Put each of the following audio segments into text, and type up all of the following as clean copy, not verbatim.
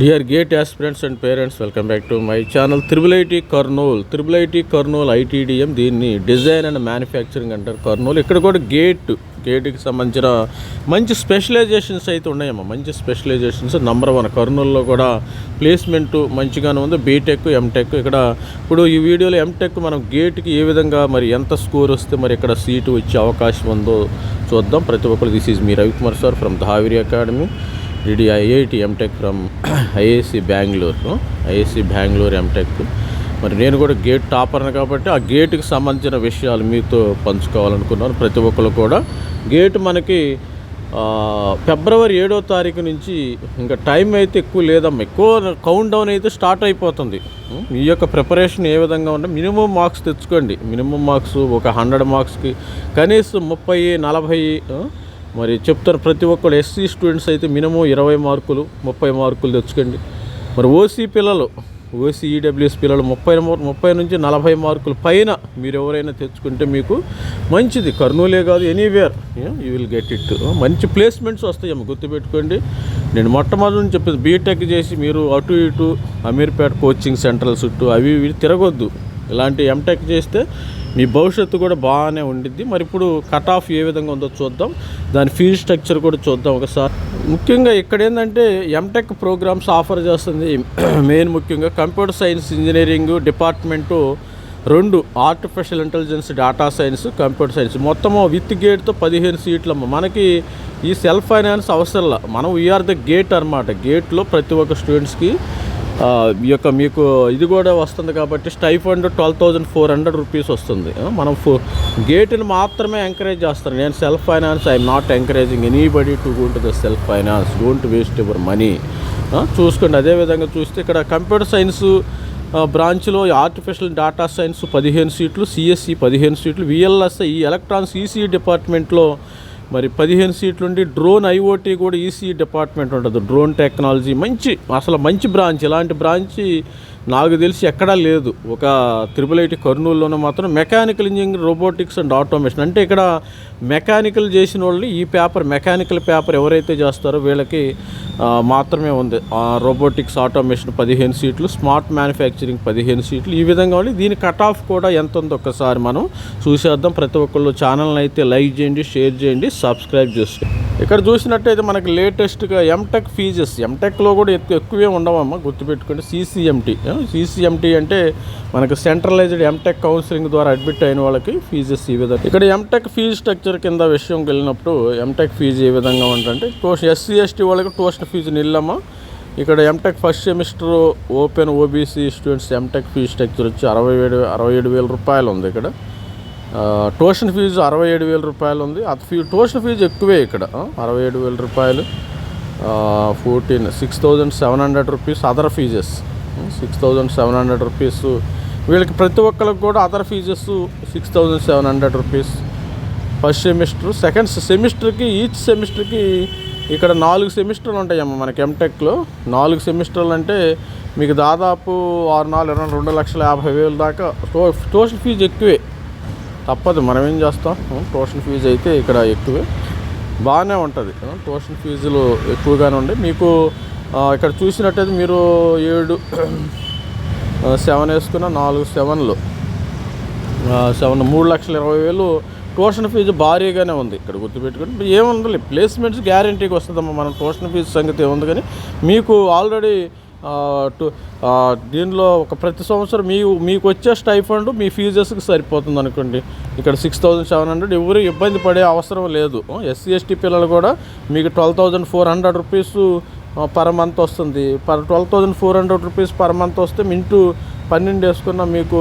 Dear GATE aspirants and parents, welcome back to my channel. IIIT Kurnool ITDM దీన్ని design and manufacturing అంటారు కర్నూలు. ఇక్కడ కూడా గేట్కి సంబంధించిన మంచి స్పెషలైజేషన్స్ అయితే ఉన్నాయమ్మా. మంచి స్పెషలైజేషన్స్ నంబర్ 1 కర్నూలులో కూడా ప్లేస్మెంట్ మంచిగానే ఉంది. బీటెక్ ఎంటెక్ ఇక్కడ ఇప్పుడు ఈ వీడియోలో ఎంటెక్ మనం గేట్కి ఏ విధంగా మరి ఎంత స్కోర్ వస్తే మరి ఇక్కడ సీటు వచ్చే అవకాశం ఉందో చూద్దాం. ప్రతి ఒక్కరు this is me Ravikumar sir from Dhaviri academy. IIT MTech from IISc Bengaluru MTech. మరి నేను కూడా గేట్ టాపర్ని కాబట్టి ఆ గేట్కి సంబంధించిన విషయాలు మీతో పంచుకోవాలనుకున్నాను. ప్రతి ఒక్కరు కూడా గేట్ మనకి ఫిబ్రవరి 7వ తారీఖు నుంచి ఇంకా టైం అయితే ఎక్కువ లేదమ్మా. ఎక్కువ కౌంట్ డౌన్ అయితే స్టార్ట్ అయిపోతుంది. ఈ యొక్క ప్రిపరేషన్ ఏ విధంగా ఉంటే మినిమం మార్క్స్ తెచ్చుకోండి. మినిమం మార్క్స్ ఒక 100 మార్క్స్కి కనీసం 30-40 మరి చెప్తారు. ప్రతి ఒక్కరు ఎస్సీ స్టూడెంట్స్ అయితే మినిమం 20 మార్కులు 30 మార్కులు తెచ్చుకోండి. మరి ఓసీ ఈడబ్ల్యూఎస్ పిల్లలు 30 నుంచి 40 మార్కులు పైన మీరు ఎవరైనా తెచ్చుకుంటే మీకు మంచిది. కర్నూలే కాదు, anywhere you will get it. మంచి ప్లేస్మెంట్స్ వస్తాయమ్మ, గుర్తుపెట్టుకోండి. నేను మొట్టమొదటి చెప్పేది బీటెక్ చేసి మీరు అటు ఇటు అమీర్పేట కోచింగ్ సెంటర్ల చుట్టూ అవి ఇవి తిరగొద్దు. ఇలాంటి ఎంటెక్ చేస్తే మీ భవిష్యత్తు కూడా బాగానే ఉండిద్ది. మరి ఇప్పుడు కట్ ఆఫ్ ఏ విధంగా ఉందో చూద్దాం. దాని ఫీజు స్ట్రక్చర్ కూడా చూద్దాం ఒకసారి. ముఖ్యంగా ఇక్కడ ఏంటంటే ఎంటెక్ ప్రోగ్రామ్స్ ఆఫర్ చేస్తుంది. మెయిన్ ముఖ్యంగా computer science engineering department 2, artificial intelligence, data science, computer science మొత్తము విత్ గేట్తో 15 సీట్లమ్మ. మనకి ఈ సెల్ఫ్ ఫైనాన్స్ అవసరంలా, మనం వీఆర్ ద గేట్ అనమాట. గేట్లో ప్రతి ఒక్క స్టూడెంట్స్కి ఈ యొక్క మీకు ఇది కూడా వస్తుంది కాబట్టి స్టైఫండ్ 12,400 రూపీస్ వస్తుంది. మనం గేట్ని మాత్రమే ఎంకరేజ్ చేస్తారు. నేను self finance I'm not encouraging anybody to go to the self finance. Don't waste your money. చూసుకోండి. అదేవిధంగా చూస్తే ఇక్కడ కంప్యూటర్ సైన్స్ బ్రాంచ్లో ఆర్టిఫిషియల్ డేటా సైన్స్ 15 సీట్లు, సిఎస్సి 15 సీట్లు, విఎల్ఎస్ఐ ఈ ఎలక్ట్రానిక్స్ ఈసీ డిపార్ట్మెంట్లో మరి 15 సీట్లు ఉండి డ్రోన్ ఐఓటీ కూడా ఈసీ డిపార్ట్మెంట్ ఉంటుంది. డ్రోన్ టెక్నాలజీ మంచి బ్రాంచ్. ఇలాంటి బ్రాంచ్ నాకు తెలిసి ఎక్కడా లేదు. ఒక IIIT కర్నూలులోనే మాత్రం mechanical engineering, robotics and automation. అంటే ఇక్కడ మెకానికల్ చేసిన వాళ్ళు ఈ మెకానికల్ పేపర్ ఎవరైతే చేస్తారో వీళ్ళకి మాత్రమే ఉంది. రోబోటిక్స్ ఆటోమేషన్ 15 సీట్లు, స్మార్ట్ మ్యానుఫ్యాక్చరింగ్ 15 సీట్లు. ఈ విధంగా ఉంది. దీని కట్ ఆఫ్ కూడా ఎంత ఉందో ఒక్కసారి మనం చూసేద్దాం. ప్రతి ఒక్కళ్ళు ఛానల్ని అయితే లైక్ చేయండి, షేర్ చేయండి, సబ్స్క్రైబ్ చేసుకోండి. ఇక్కడ చూసినట్టయితే మనకి లేటెస్ట్గా ఎంటెక్ ఫీజెస్, ఎంటెక్లో కూడా ఎక్కువే ఉండవమ్మా, గుర్తుపెట్టుకోండి. సిసిఎంటీ అంటే మనకు సెంట్రలైజ్డ్ ఎంటెక్ కౌన్సిలింగ్ ద్వారా అడ్మిట్ అయిన వాళ్ళకి ఫీజెస్ ఈ విధంగా. ఇక్కడ ఎంటెక్ ఫీజు స్ట్రక్చర్ కింద విషయంకి వెళ్ళినప్పుడు ఎంటెక్ ఫీజు ఏ విధంగా ఉంటుందంటే ఎస్సీ ఎస్టీ వాళ్ళకి ట్యూషన్ ఫీజు నిల్లమ్మా. ఇక్కడ MTech first semester open OBC students MTech fee structure వచ్చి 67,000 రూపాయలు ఉంది. ఇక్కడ ట్యూషన్ ఫీజు 67,000 రూపాయలు ఉంది. ట్యూషన్ ఫీజు ఎక్కువే ఇక్కడ 67,000 రూపాయలు. 6,700 రూపీస్ అదర్ ఫీజెస్, 6,700 రూపీస్. వీళ్ళకి ప్రతి ఒక్కరికి కూడా other fees 6,700 rupees first semester. Second సెమిస్టర్కి ఈచ్ సెమిస్టర్కి ఇక్కడ 4 సెమిస్టర్లు ఉంటాయమ్మ మనకి ఎంటెక్లో. 4 సెమిస్టర్లు అంటే మీకు దాదాపు 2,50,000 దాకా ట్యూషన్ ఫీజు ఎక్కువే. తప్పదు, మనం ఏం చేస్తాం. ట్యూషన్ ఫీజు అయితే ఇక్కడ ఎక్కువే, బాగానే ఉంటుంది. ట్యూషన్ ఫీజులు ఎక్కువగానే ఉండే. మీకు ఇక్కడ చూసినట్టయితే మీరు 7 వేసుకున్న 4 7లు 3,20,000 ట్యూషన్ ఫీజు భారీగానే ఉంది. ఇక్కడ గుర్తుపెట్టుకుంటే ఏముంది, ప్లేస్మెంట్స్ గ్యారంటీకి వస్తుందమ్మా. మనం ట్యూషన్ ఫీజు సంగతి ఏముంది, కానీ మీకు ఆల్రెడీ దీనిలో ప్రతి సంవత్సరం మీకు వచ్చే స్టైఫండ్ మీ ఫీజెస్కి సరిపోతుంది అనుకోండి. ఇక్కడ 6,700 ఎవరు ఇబ్బంది పడే అవసరం లేదు. ఎస్సీ ఎస్టీ పిల్లలు కూడా మీకు 12,400 రూపీస్ పర్ మంత్ వస్తుంది. 12,400 రూపీస్ పర్ మంత్ వస్తే ఇంటూ 12 వేసుకున్న మీకు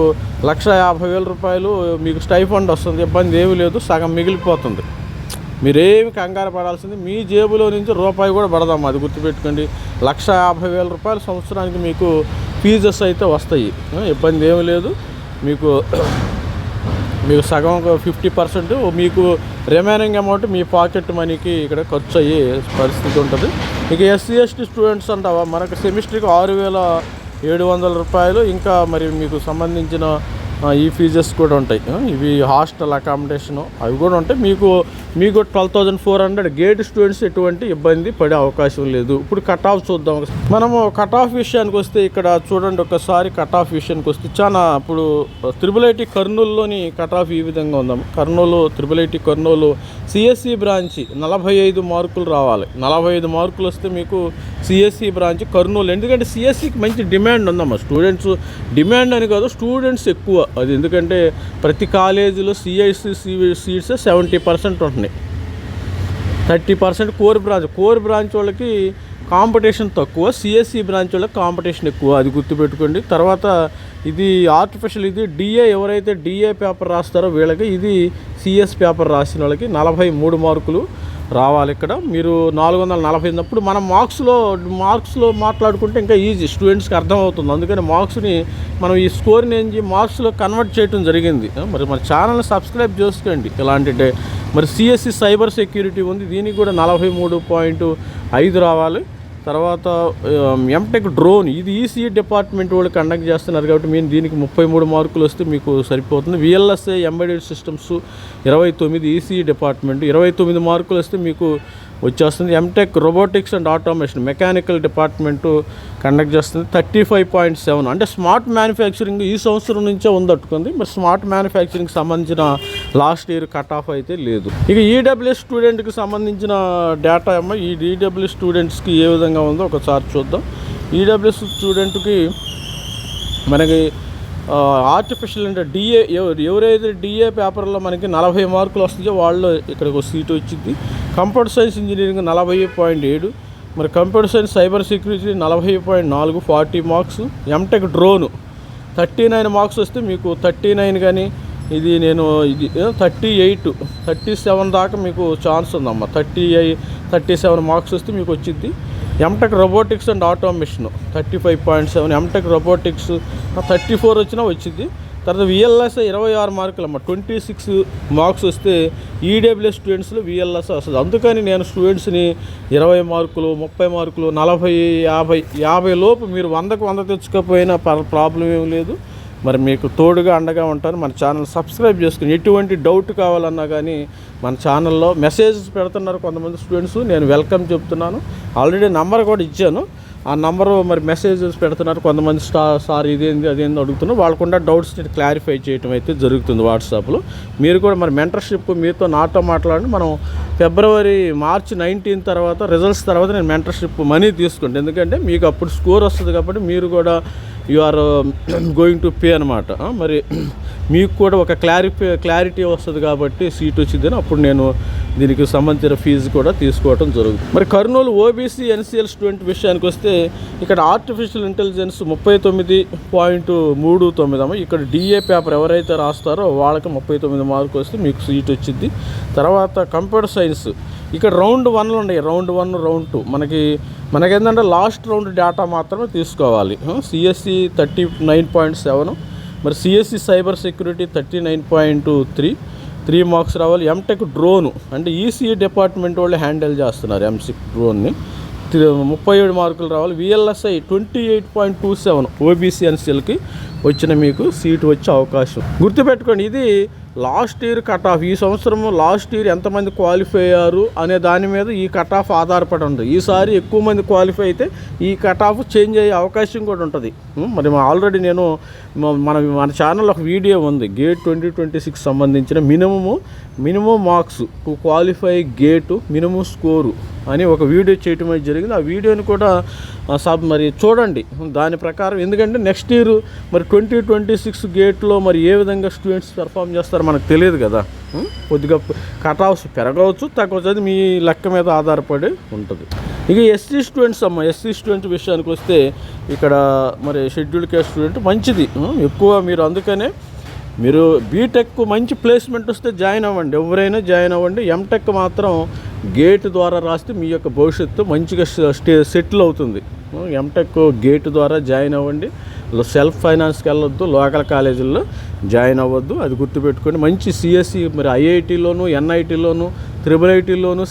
1,50,000 రూపాయలు మీకు స్టైఫండ్ వస్తుంది. ఇబ్బంది ఏమీ లేదు, సగం మిగిలిపోతుంది. మీరేమి కంగారు పడాల్సింది మీ జేబులో నుంచి రూపాయి కూడా పడదాం, అది గుర్తుపెట్టుకోండి. 1,50,000 రూపాయలు సంవత్సరానికి మీకు ఫీజెస్ అయితే వస్తాయి. ఇబ్బంది ఏమీ లేదు. మీకు సగం 50% మీకు రిమైనింగ్ అమౌంట్ మీ పాకెట్ మనీకి ఇక్కడ ఖర్చు అయ్యే పరిస్థితి ఉంటుంది. ఇక ఎస్సీ ఎస్టీ స్టూడెంట్స్ అంటావా, మనకు సెమిస్టర్కి 6,700 రూపాయలు. ఇంకా మరి మీకు సంబంధించిన ఈ ఫీజెస్ కూడా ఉంటాయి. ఇవి హాస్టల్ అకామిడేషను అవి కూడా ఉంటాయి. మీకు 12,400 గేట్ స్టూడెంట్స్ ఎటువంటి ఇబ్బంది పడే అవకాశం లేదు. ఇప్పుడు కట్ ఆఫ్ చూద్దాం. మనము కట్ ఆఫ్ విషయానికి వస్తే ఇక్కడ చూడండి, ఒకసారి కట్ ఆఫ్ విషయానికి వస్తే చాలా ఇప్పుడు త్రిబుల్-ఐటీ కర్నూలులోని కట్ ఆఫ్ ఈ విధంగా ఉందాం. త్రిబుల్-ఐటీ కర్నూలు సిఎస్సి బ్రాంచి 45 మార్కులు రావాలి. 45 మార్కులు వస్తే మీకు సిఎస్సి బ్రాంచ్ కర్నూలు. ఎందుకంటే సిఎస్సికి మంచి డిమాండ్ ఉందమ్మా. స్టూడెంట్స్ డిమాండ్ అని కాదు, స్టూడెంట్స్ ఎక్కువ. అది ఎందుకంటే ప్రతి కాలేజీలో సిఎస్సి సీట్స్ 70% ఉంటున్నాయి. 30% కోర్ బ్రాంచ్ వాళ్ళకి కాంపిటీషన్ తక్కువ, సిఎస్సి బ్రాంచ్ వాళ్ళకి కాంపిటీషన్ ఎక్కువ. అది గుర్తుపెట్టుకోండి. తర్వాత ఇది ఆర్టిఫిషియల్, ఇది డిఏ, ఎవరైతే డిఏ పేపర్ రాస్తారో వీళ్ళకి, ఇది సిఎస్ పేపర్ రాసిన వాళ్ళకి 43 మార్కులు రావాలి. ఇక్కడ మీరు 440 ఉన్నప్పుడు మనం మార్క్స్లో మాట్లాడుకుంటే ఇంకా ఈజీ, స్టూడెంట్స్కి అర్థమవుతుంది. అందుకని మార్క్స్ని మనం ఈ స్కోర్ని మార్క్స్లో కన్వర్ట్ చేయడం జరిగింది. మరి మన ఛానల్ని సబ్స్క్రైబ్ చేసుకోండి. ఇలాంటి మరి సిఎస్సి సైబర్ సెక్యూరిటీ ఉంది, దీనికి కూడా 43.5 రావాలి. తర్వాత ఎంటెక్ డ్రోన్, ఇది ఈసీ డిపార్ట్మెంట్ వాళ్ళు కండక్ట్ చేస్తున్నారు కాబట్టి మీరు దీనికి 33 మార్కులు వస్తే మీకు సరిపోతుంది. VLSI embedded systems 29, EC department 29 మార్కులు వస్తే మీకు వచ్చేస్తుంది. MTech robotics and automation mechanical department conduct చేస్తుంది 35.7. అంటే స్మార్ట్ మ్యానుఫ్యాక్చరింగ్ ఈ సంవత్సరం నుంచే ఉందట్టుకుంది. మరి స్మార్ట్ మ్యానుఫ్యాక్చరింగ్కి సంబంధించిన లాస్ట్ ఇయర్ కట్ ఆఫ్ అయితే లేదు. ఇక ఈడబ్ల్యూఎస్ స్టూడెంట్కి సంబంధించిన డేటా ఏమో ఈ ఈడబ్ల్యూఎస్ స్టూడెంట్స్కి ఏ విధంగా ఉందో ఒకసారి చూద్దాం. ఈడబ్ల్యూఎస్ స్టూడెంట్కి మనకి ఆర్టిఫిషియల్ అంటే డిఏ, ఎవరైతే డిఏ పేపర్లో మనకి 40 మార్కులు వస్తాయో వాళ్ళు ఇక్కడికి ఒక సీటు వచ్చింది. కంప్యూటర్ సైన్స్ ఇంజనీరింగ్ 40.7, మరి computer science cyber security 40.4 40 marks. MTech drone 39 marks వస్తే మీకు 39 కానీ ఇది 38 37 దాకా మీకు ఛాన్స్ ఉందమ్మా. 37 మార్క్స్ వస్తే మీకు వచ్చింది. MTech robotics and automation 35.7, MTech robotics 34 వచ్చినా వచ్చింది. తర్వాత విఎల్ఎస్ 26 మార్కులు అమ్మ, 26 మార్క్స్ వస్తే ఈడబ్ల్యూఎస్ స్టూడెంట్స్లో విఎల్ఎస్ వస్తుంది. అందుకని నేను స్టూడెంట్స్ని 20 మార్కులు 30 మార్కులు 40 50 లోపు మీరు 100కు 100 తెచ్చుకోకపోయినా ప్రాబ్లం ఏం లేదు. మరి మీకు తోడుగా అండగా ఉంటాను. మన ఛానల్ సబ్స్క్రైబ్ చేసుకుని ఎటువంటి డౌట్ కావాలన్నా కానీ మన ఛానల్లో మెసేజెస్ పెడుతున్నారు కొంతమంది స్టూడెంట్స్, నేను వెల్కమ్ చెప్తున్నాను. ఆల్రెడీ నెంబర్ కూడా ఇచ్చాను. ఆ నెంబరు మరి మెసేజెస్ పెడుతున్నారు కొంతమంది, సార్ ఇదేంది అదేంది అడుగుతున్నారు. వాళ్ళకుండా డౌట్స్ క్లారిఫై చేయడం అయితే జరుగుతుంది వాట్సాప్లో. మీరు కూడా మరి మెంటర్షిప్ మీతో నాతో మాట్లాడి మనం మార్చి 19 తర్వాత రిజల్ట్స్ తర్వాత నేను మెంటర్షిప్ మనీ తీసుకుంటాను. ఎందుకంటే మీకు అప్పుడు స్కోర్ వస్తుంది కాబట్టి మీరు కూడా you are going to pay అనమాట. మరి మీకు కూడా ఒక క్లారిటీ వస్తుంది కాబట్టి సీట్ వచ్చిందని అప్పుడు నేను దీనికి సంబంధించిన ఫీజు కూడా తీసుకోవడం జరుగుతుంది. మరి కర్నూలు ఓబీసీ ఎన్సీఎల్ స్టూడెంట్ విషయానికి వస్తే ఇక్కడ ఆర్టిఫిషియల్ ఇంటెలిజెన్స్ 39.39. ఇక్కడ డిఏ పేపర్ ఎవరైతే రాస్తారో వాళ్ళకి 39 మార్కులు వస్తే మీకు సీట్ వచ్చింది. తర్వాత కంప్యూటర్ సైన్స్ ఇక్కడ రౌండ్ 1 ఉన్నాయి, రౌండ్ 1 రౌండ్ 2 మనకేంటంటే లాస్ట్ రౌండ్ డేటా మాత్రమే తీసుకోవాలి. సిఎస్సి 39.7, మరి సిఎస్సి సైబర్ సెక్యూరిటీ 39.3 మార్క్స్ రావాలి. ఎంటెక్ డ్రోను అంటే ఈసీఈ డిపార్ట్మెంట్ వాళ్ళు హ్యాండిల్ చేస్తున్నారు ఎంసిక్ డ్రోన్ని, 37 మార్కులు రావాలి. విఎల్ఎస్ఐ 28.27 ఓబీసీ ఎన్సీఎల్కి వచ్చిన మీకు సీటు వచ్చే అవకాశం. గుర్తుపెట్టుకోండి, ఇది లాస్ట్ ఇయర్ కట్ ఆఫ్. ఈ సంవత్సరం లాస్ట్ ఇయర్ ఎంతమంది క్వాలిఫై అయ్యారు అనే దాని మీద ఈ కట్ ఆఫ్ ఆధారపడి ఉంది. ఈసారి ఎక్కువ మంది క్వాలిఫై అయితే ఈ కట్ ఆఫ్ చేంజ్ అయ్యే అవకాశం కూడా ఉంటుంది. మరి ఆల్రెడీ నేను మన ఛానల్ ఒక వీడియో ఉంది, గేట్ 2026 సంబంధించిన minimum marks to qualify gate minimum score అని ఒక వీడియో చేయటం అయితే జరిగింది. ఆ వీడియోని కూడా మరి చూడండి దాని ప్రకారం. ఎందుకంటే నెక్స్ట్ ఇయర్ మరి 2026 గేట్లో మరి ఏ విధంగా స్టూడెంట్స్ పెర్ఫామ్ చేస్తారో మనకు తెలియదు కదా. కొద్దిగా కట్ ఆఫ్స్ పెరగవచ్చు తగ్గవచ్చు, అది మీ లెక్క మీద ఆధారపడి ఉంటుంది. ఇక ఎస్సీ స్టూడెంట్స్ విషయానికి వస్తే ఇక్కడ మరి షెడ్యూల్డ్ క్యాస్ట్ స్టూడెంట్ మంచిది ఎక్కువ. మీరు అందుకనే మీరు బీటెక్ మంచి ప్లేస్మెంట్ వస్తే జాయిన్ అవ్వండి, ఎవరైనా జాయిన్ అవ్వండి. ఎంటెక్ మాత్రం గేట్ ద్వారా రాస్తే మీ యొక్క భవిష్యత్తు మంచిగా సెటిల్ అవుతుంది. ఎంటెక్ గేట్ ద్వారా జాయిన్ అవ్వండి. సెల్ఫ్ ఫైనాన్స్కి వెళ్ళొద్దు, లోకల్ కాలేజీల్లో జాయిన్ అవ్వద్దు, అది గుర్తుపెట్టుకోండి. మంచి సిఎస్సి మరి ఐఐటీలోను ఎన్ఐటీలోను త్రిబుల్-ఐటీలోను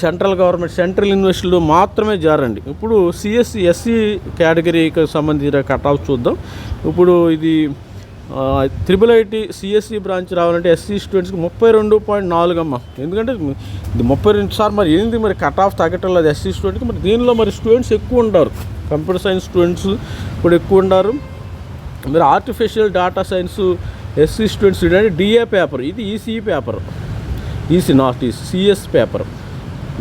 సెంట్రల్ గవర్నమెంట్ సెంట్రల్ యూనివర్సిటీలో మాత్రమే జారండి. ఇప్పుడు సిఎస్సి ఎస్సీ కేటగిరీకి సంబంధించిన కట్ ఆఫ్ చూద్దాం. ఇప్పుడు ఇది IIIT సిఎస్సి బ్రాంచ్ రావాలంటే ఎస్సీ స్టూడెంట్స్కి 32.4 అమ్మ. ఎందుకంటే ఇది 32 సార్ మరి ఏంది మరి కట్ ఆఫ్ తగ్గటం లేదు ఎస్సీ స్టూడెంట్కి. మరి దీనిలో మరి స్టూడెంట్స్ ఎక్కువ ఉంటారు, కంప్యూటర్ సైన్స్ స్టూడెంట్స్ కూడా ఎక్కువ ఉన్నారు. మరి artificial data science SC students అంటే డిఏ పేపర్, ఇది EC paper, EC not EC CS paper.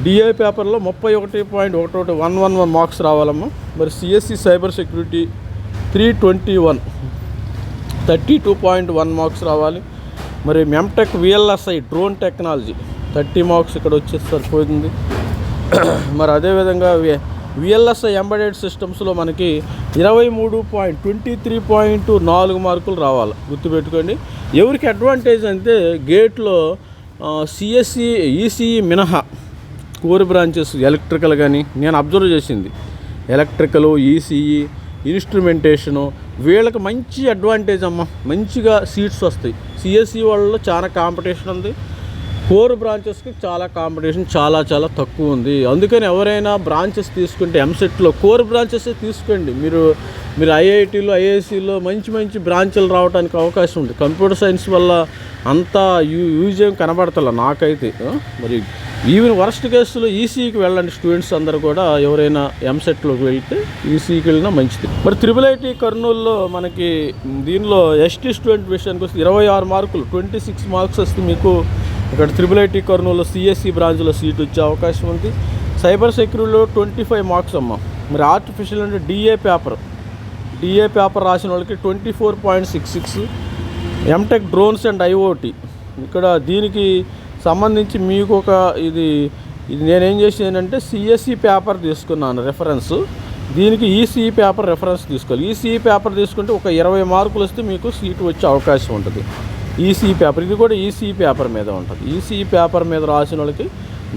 DA పేపర్లో 31.11 మార్క్స్ రావాలమ్మా. మరి సిఎస్సి సైబర్ సెక్యూరిటీ 321 32.1 మార్క్స్ రావాలి. మరి MTech VLSI drone technology 30 marks ఇక్కడ వచ్చేసి సరిపోతుంది. మరి అదేవిధంగా విఎల్ఎస్ఐ ఎంబెడెడ్ సిస్టమ్స్లో మనకి 23.23.4 మార్కులు రావాలి. గుర్తుపెట్టుకోండి. ఎవరికి అడ్వాంటేజ్ అంటే గేట్లో సిఎస్సి ఈసీఈ మినహా కోర్ బ్రాంచెస్ ఎలక్ట్రికల్ కానీ నేను అబ్జర్వ్ చేసింది, ఎలక్ట్రికల్, ఈసీఈ, ఇన్స్ట్రుమెంటేషను వీళ్ళకి మంచి అడ్వాంటేజ్ అమ్మ. మంచిగా సీట్స్ వస్తాయి. సిఎస్సి వాళ్ళలో చాలా కాంపిటీషన్ ఉంది, కోర్ బ్రాంచెస్కి చాలా కాంపిటీషన్ చాలా చాలా తక్కువ ఉంది. అందుకని ఎవరైనా బ్రాంచెస్ తీసుకుంటే ఎంసెట్లో కోర్ బ్రాంచెస్ తీసుకోండి. మీరు ఐఐటీలో ఐఐసిలో మంచి బ్రాంచ్లు రావడానికి అవకాశం ఉంది. కంప్యూటర్ సైన్స్ వల్ల అంతా యూజ్ ఏం కనబడతలే నాకైతే. మరి ఈవెన్ వర్స్ట్ కేసులో ఈసీకి వెళ్ళండి స్టూడెంట్స్ అందరూ కూడా. ఎవరైనా ఎంసెట్లోకి వెళ్తే ఈసీకి వెళ్ళినా మంచిది. మరి IIIT కర్నూలులో మనకి దీనిలో ఎస్టీ స్టూడెంట్ విషయానికి వస్తే 26 మార్కులు 26 మార్క్స్ వస్తే మీకు ఇక్కడ IIIT కర్నూలులో సిఎస్సి బ్రాంచ్లో సీట్ వచ్చే అవకాశం ఉంది. సైబర్ సెక్యూరిటీలో 25 మార్క్స్ అమ్మ. మరి ఆర్టిఫిషియల్ అంటే డిఏ పేపర్ రాసిన వాళ్ళకి 24.66. ఎంటెక్ డ్రోన్స్ అండ్ ఐఓటీ ఇక్కడ దీనికి సంబంధించి మీకు ఒక ఇది నేనేం చేసానంటే సిఎస్సి పేపర్ తీసుకున్నాను రెఫరెన్స్. దీనికి ఈసీఈ పేపర్ రెఫరెన్స్ తీసుకోవాలి. ఈసీఈ పేపర్ తీసుకుంటే ఒక 20 మార్కులు వస్తే మీకు సీటు వచ్చే అవకాశం ఉంటుంది. ఈసీఈ పేపర్ ఇది కూడా ఈసీఈ పేపర్ మీద ఉంటుంది. ఈసీఈ పేపర్ మీద రాసిన వాళ్ళకి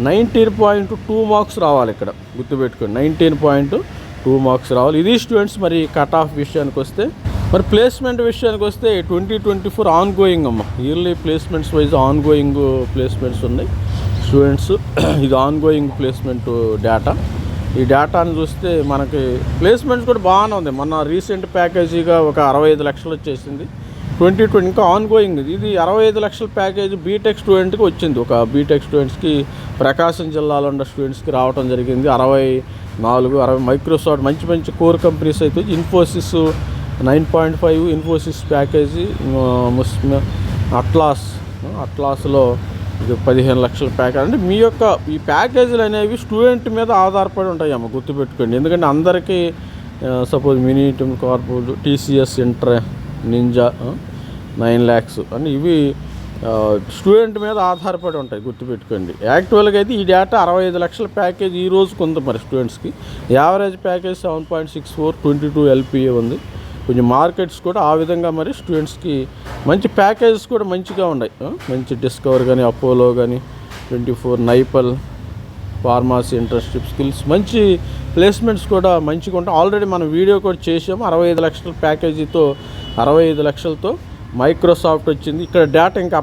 19.2 మార్క్స్ రావాలి. ఇక్కడ గుర్తుపెట్టుకోండి, 19.2 మార్క్స్ రావాలి. ఇది స్టూడెంట్స్. మరి కట్ ఆఫ్ విషయానికి వస్తే మరి ప్లేస్మెంట్ విషయానికి వస్తే 2024 ఆన్ గోయింగ్ అమ్మ. Yearly placements wise on going placements ఉన్నాయి స్టూడెంట్స్. ఇది ఆన్ గోయింగ్ ప్లేస్మెంట్ డేటా. ఈ డేటాను చూస్తే మనకి ప్లేస్మెంట్స్ కూడా బాగానే ఉంది. మొన్న రీసెంట్ ప్యాకేజీగా ఒక 65 లక్షలు వచ్చేసింది 2020. ఇంకా ఆన్ గోయింగ్ ఇది 65 లక్షల ప్యాకేజీ బీటెక్ స్టూడెంట్కి వచ్చింది. ఒక బీటెక్ స్టూడెంట్స్కి ప్రకాశం జిల్లాలో ఉన్న స్టూడెంట్స్కి రావడం జరిగింది. 64 మైక్రోసాఫ్ట్ మంచి కోర్ కంపెనీస్ అయితే ఇన్ఫోసిస్ 9.5 ఇన్ఫోసిస్ ప్యాకేజీ, అట్లాస్లో ఇది 15 లక్షల ప్యాకేజ్. అంటే మీ యొక్క ఈ ప్యాకేజీలు అనేవి స్టూడెంట్ మీద ఆధారపడి ఉంటాయమ్మ. గుర్తుపెట్టుకోండి. ఎందుకంటే అందరికీ సపోజ్ మినిటమ్ corporate TCS inter ninja 9 lakhs అని ఇవి స్టూడెంట్ మీద ఆధారపడి ఉంటాయి. గుర్తుపెట్టుకోండి. యాక్చువల్గా అయితే ఈ డేటా 65 లక్షల ప్యాకేజ్ ఈ రోజుకు ఉంది. మరి స్టూడెంట్స్కి యావరేజ్ ప్యాకేజ్ 7.64 22 LPA ఉంది. కొంచెం మార్కెట్స్ కూడా ఆ విధంగా మరి స్టూడెంట్స్కి మంచి ప్యాకేజెస్ కూడా మంచిగా ఉన్నాయి. మంచి డిస్కవర్ కానీ, అపోలో కానీ, 24 నైపల్, ఫార్మసీ, ఇంటర్న్షిప్ స్కిల్స్ మంచి ప్లేస్మెంట్స్ కూడా మంచిగా ఉంటాయి. ఆల్రెడీ మనం వీడియో కూడా చేసాము. 65 లక్షల ప్యాకేజీతో 65 లక్షలతో మైక్రోసాఫ్ట్ వచ్చింది. ఇక్కడ డేటా ఇంకా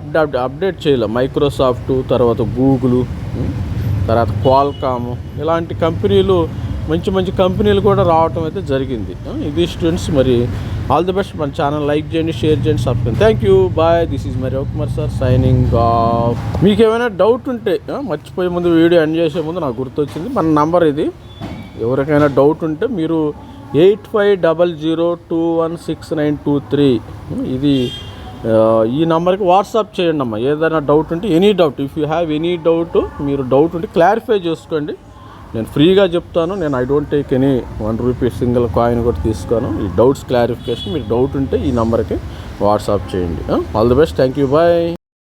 అప్డేట్ చేయలేం. మైక్రోసాఫ్ట్, తర్వాత గూగుల్, తర్వాత క్వాల్కామ్ ఇలాంటి కంపెనీలు మంచి కంపెనీలు కూడా రావటం అయితే జరిగింది. ఇది స్టూడెంట్స్. మరి ఆల్ ది బెస్ట్. మన ఛానల్ లైక్ చేయండి, షేర్ చేయండి, subscribe. Thank you, bye. This is మరి రవికుమార్ సార్ సైనింగ్ ఆఫ్. మీకు ఏమైనా డౌట్ ఉంటే మర్చిపోయే ముందు వీడియో ఎండ్ చేసే ముందు నాకు గుర్తొచ్చింది మన నంబర్ ఇది. ఎవరికైనా డౌట్ ఉంటే మీరు 8500216923 ఇది ఈ నెంబర్కి వాట్సాప్ చేయండి అమ్మా. ఏదైనా డౌట్ ఉంటే any doubt, if you have any doubt, మీరు డౌట్ ఉంటే క్లారిఫై చేసుకోండి. నేను ఫ్రీగా చెప్తాను. నేను I don't take any 1 rupee single coin కూడా తీసుకోను. ఈ డౌట్స్ క్లారిఫికేషన్ మీరు డౌట్ ఉంటే ఈ నెంబర్కి వాట్సాప్ చేయండి. All the best. Thank you, bye.